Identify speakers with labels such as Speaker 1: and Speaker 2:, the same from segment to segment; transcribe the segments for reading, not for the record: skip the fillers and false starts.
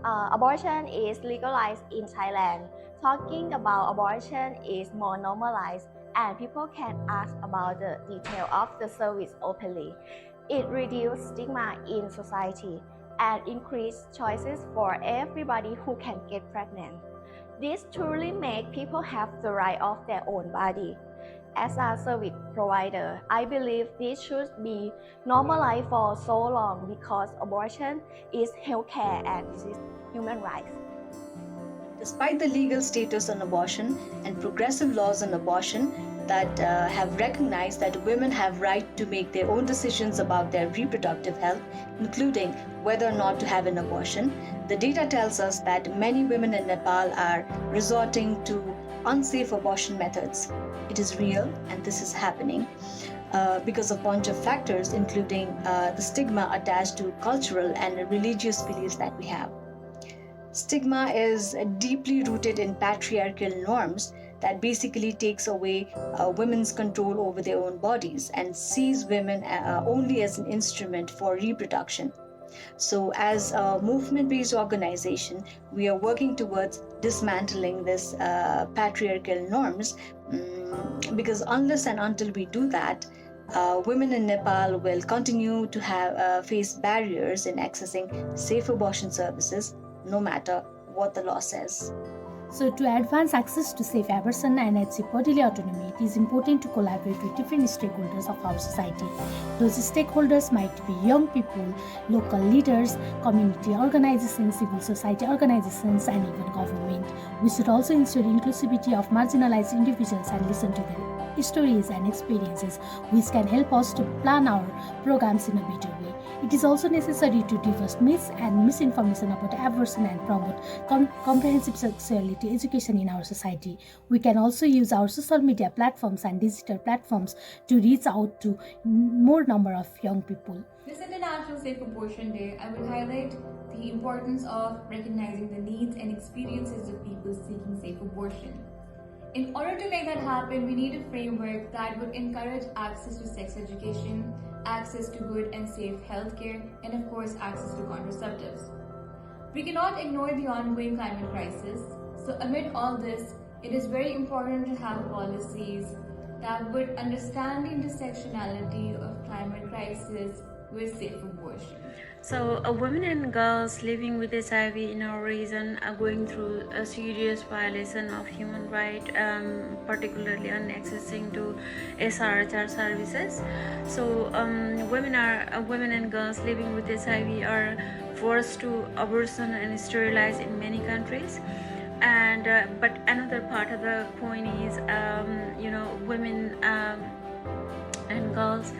Speaker 1: Abortion is legalized in Thailand. Talking about abortion is more normalized, and people can ask about the detail of the service openly. It reduces stigma in society and increases choices for everybody who can get pregnant. This truly makes people have the right of their own body. As a service provider, I believe this should be normalized for so long because abortion is healthcare and this is human rights.
Speaker 2: Despite the legal status on abortion and progressive laws on abortion that have recognized that women have right to make their own decisions about their reproductive health, including whether or not to have an abortion, the data tells us that many women in Nepal are resorting to unsafe abortion methods. It is real and this is happening because of a bunch of factors, including the stigma attached to cultural and religious beliefs that we have. Stigma is deeply rooted in patriarchal norms that basically takes away women's control over their own bodies and sees women only as an instrument for reproduction. So, as a movement based organization, we are working towards dismantling this patriarchal norms because unless and until we do that, women in Nepal will continue to have face barriers in accessing safe abortion services, no matter what the law says.
Speaker 3: So, to advance access to safe abortion and achieve bodily autonomy, it is important to collaborate with different stakeholders of our society. Those stakeholders might be young people, local leaders, community organizations, civil society organizations, and even government. We should also ensure inclusivity of marginalized individuals and listen to their stories and experiences, which can help us to plan our programs in a better way. It is also necessary to divulge myths and misinformation about abortion and promote comprehensive sexuality education in our society. We can also use our social media platforms and digital platforms to reach out to more number of young people.
Speaker 4: This International Safe Abortion Day, I will highlight the importance of recognizing the needs and experiences of people seeking safe abortion. In order to make that happen, we need a framework that would encourage access to sex education, access to good and safe healthcare, and of course, access to contraceptives. We cannot ignore the ongoing climate crisis, so amid all this, it is very important to have policies that would understand the intersectionality of climate crisis with safe abortion.
Speaker 5: So, women and girls living with HIV in our region are going through a serious violation of human rights, particularly on accessing to SRHR services. So, women and girls living with HIV are forced to abortion and sterilize in many countries. And but another part of the coin is, women and girls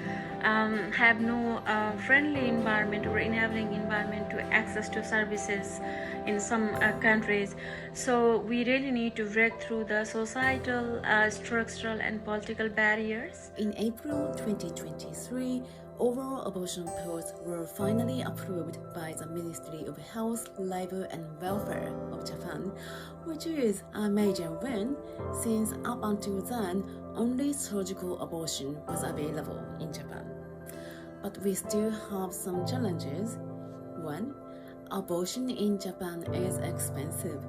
Speaker 5: have no friendly environment or enabling environment to access to services in some countries. So we really need to break through the societal, structural and political barriers.
Speaker 6: In April 2023, overall abortion pills were finally approved by the Ministry of Health, Labor and Welfare of Japan, which is a major win since up until then only surgical abortion was available in Japan. But we still have some challenges. One, abortion in Japan is expensive.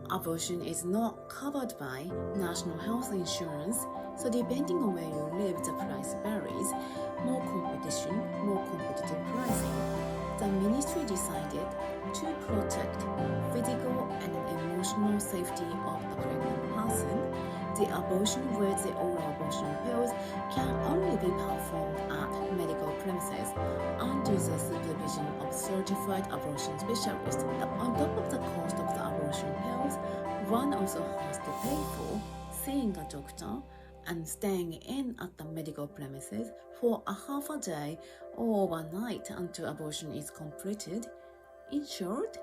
Speaker 6: Abortion is not covered by national health insurance, so depending on where you live, the price varies. More competition, more competitive pricing. The ministry decided to protect physical and emotional safety of the pregnant person. The abortion with the oral abortion pills can only be performed at medical premises under the supervision of certified abortion specialists. On top of the cost of the abortion pills, one also has to pay for seeing a doctor and staying in at the medical premises for a half a day or one night until abortion is completed. In short,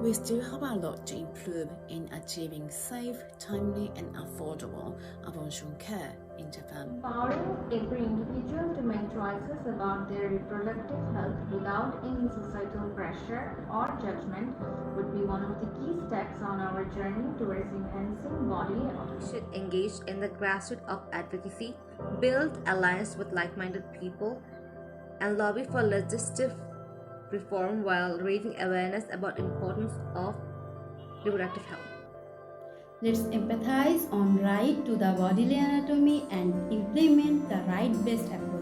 Speaker 6: we still have a lot to improve in achieving safe, timely, and affordable abortion care in Japan.
Speaker 7: Empowering every individual to make choices about their reproductive health without any societal pressure or judgment would be one of the key steps on our journey towards enhancing bodily autonomy.
Speaker 8: We should engage in the grassroots of advocacy, build alliances with like-minded people, and lobby for legislative reform while raising awareness about the importance of reproductive health.
Speaker 9: Let's empathize on right to the bodily anatomy and implement the right based approach.